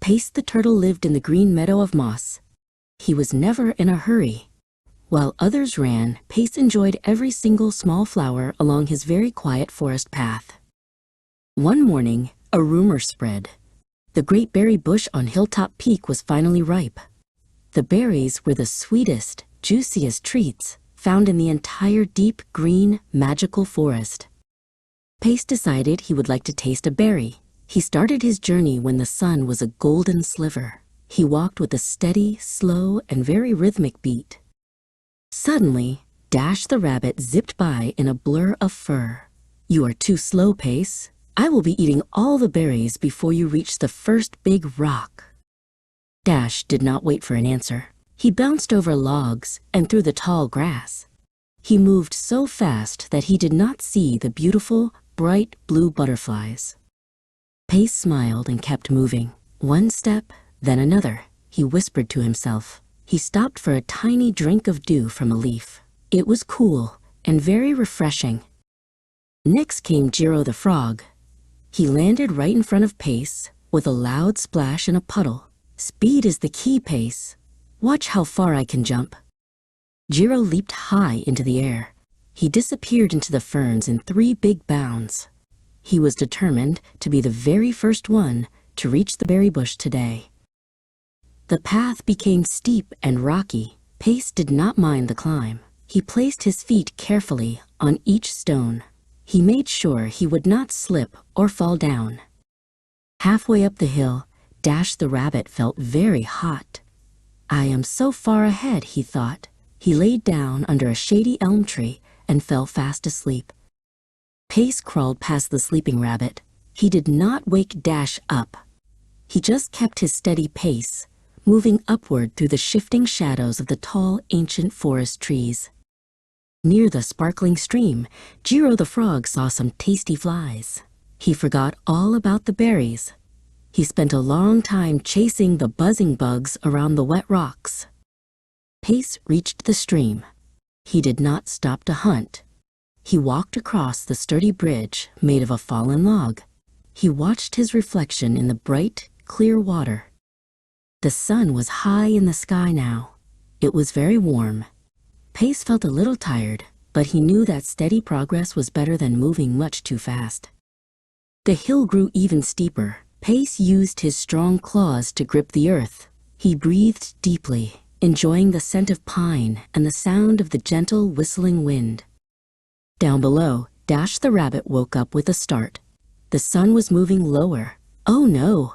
Pace the turtle lived in the green meadow of moss. He was never in a hurry. While others ran, Pace enjoyed every single small flower along his very quiet forest path. One morning, a rumor spread. The great berry bush on Hilltop Peak was finally ripe. The berries were the sweetest, juiciest treats found in the entire deep, green, magical forest. Pace decided he would like to taste a berry. He started his journey when the sun was a golden sliver. He walked with a steady, slow, and very rhythmic beat. Suddenly, Dash the rabbit zipped by in a blur of fur. "You are too slow, Pace. I will be eating all the berries before you reach the first big rock." Dash did not wait for an answer. He bounced over logs and through the tall grass. He moved so fast that he did not see the beautiful, bright blue butterflies. Pace smiled and kept moving. One step, then another, he whispered to himself. He stopped for a tiny drink of dew from a leaf. It was cool and very refreshing. Next came Jiro the frog. He landed right in front of Pace with a loud splash in a puddle. "Speed is the key, Pace. Watch how far I can jump." Jiro leaped high into the air. He disappeared into the ferns in 3 big bounds. He was determined to be the very first one to reach the berry bush today. The path became steep and rocky. Pace did not mind the climb. He placed his feet carefully on each stone. He made sure he would not slip or fall down. Halfway up the hill, Dash the rabbit felt very hot. "I am so far ahead," he thought. He laid down under a shady elm tree and fell fast asleep. Pace crawled past the sleeping rabbit. He did not wake Dash up. He just kept his steady pace, moving upward through the shifting shadows of the tall, ancient forest trees. Near the sparkling stream, Jiro the frog saw some tasty flies. He forgot all about the berries. He spent a long time chasing the buzzing bugs around the wet rocks. Pace reached the stream. He did not stop to hunt. He walked across the sturdy bridge made of a fallen log. He watched his reflection in the bright, clear water. The sun was high in the sky now. It was very warm. Pace felt a little tired, but he knew that steady progress was better than moving much too fast. The hill grew even steeper. Pace used his strong claws to grip the earth. He breathed deeply, enjoying the scent of pine and the sound of the gentle whistling wind. Down below, Dash the rabbit woke up with a start. The sun was moving lower. "Oh no!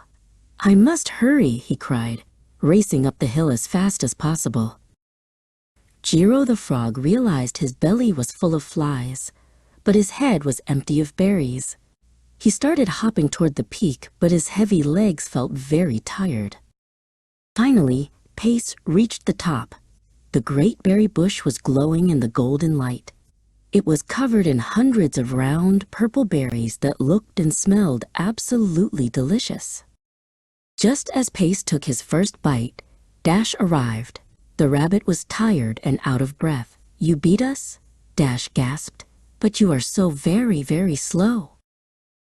I must hurry," he cried, racing up the hill as fast as possible. Jiro the frog realized his belly was full of flies, but his head was empty of berries. He started hopping toward the peak, but his heavy legs felt very tired. Finally, Pace reached the top. The great berry bush was glowing in the golden light. It was covered in hundreds of round, purple berries that looked and smelled absolutely delicious. Just as Pace took his first bite, Dash arrived. The rabbit was tired and out of breath. "You beat us?" Dash gasped. "But you are so very, very slow."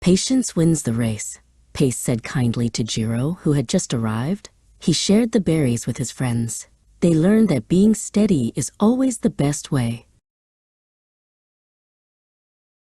"Patience wins the race," Pace said kindly to Jiro, who had just arrived. He shared the berries with his friends. They learned that being steady is always the best way.